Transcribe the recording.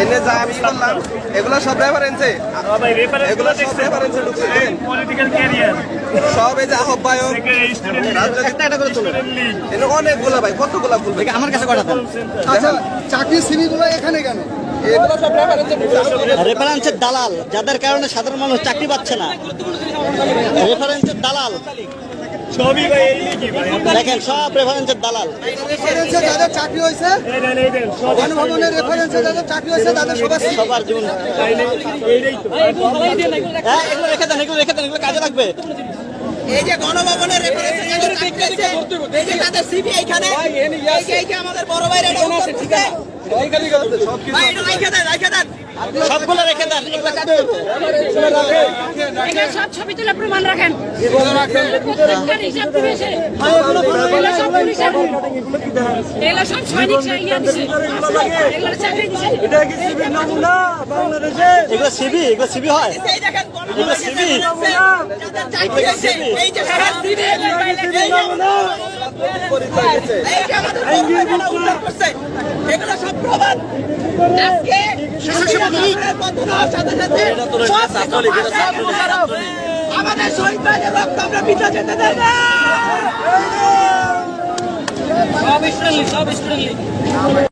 এনে যা আমি বললাম এগুলো সব রেফারেন্সে এগুলো সব রেফারেন্সে ঢুকছে পলিটিক্যাল ক্যারিয়ার সব এই যে আহ্বায়ক একটা একটা করে তুলে এনে অনেকগুলো ভাই কতগুলো ভুল ভাই আমার কাছে কটা দেন আচ্ছা চাকরি সিভিগুলো এখানে কেন? এগুলো সব রেফারেন্সে ঢুকছে রেফারেন্সের দালাল, যাদের কারণে সাধারণ মানুষ চাকরি পাচ্ছে না। রেফারেন্সের দালাল সবই ভাই এই কি ভাই দেখেন, সব রেফারেন্সের দালাল। রেফারেন্সে যাদের চাকরি হয়েছে, গণভবনের রেফারেন্সে যাদের চাকরি হয়েছে তাদের সবার জীবন হ্যাঁ, এগুলো রেখে দেন, এগুলো রেখে দেন, এগুলো কাজে লাগবে। এই যে গণভবনের রেফারেন্সে যাদের চাকরি হয়েছে, এই যে তাদের সিভি এইখানে, এই যে আমাদের বড় ভাইরা এটা উত্তর দিচ্ছে। ভাই এটা রাইখে দেন। সবগুলো রেখে দেন, এগুলো কাজে লাগবে। এখানে সব ছবি তুলে প্রমাণ রাখেন। হিসাব দিয়েছে। এগুলো সব সৈনিক ইয়া দিছে। এগুলো চাকরি দিছে। এগুলো সিবি, এগুলো সিবি হয়। এই দেখেন এগুলো সিবি, যাদের চাকরি হয়েছে, এই যে সবার সিভি এই যে আমাদের বড় ভাইরা উল্লেখ করছে, এগুলো সব প্রমাণ। আজকে সরকারের পতন হওয়ার সাথে সাথে আমাদের শহীদ ভাইদের রক্ত আমরা পিতা যেতে দেয় না। সব স্টুডেন্ট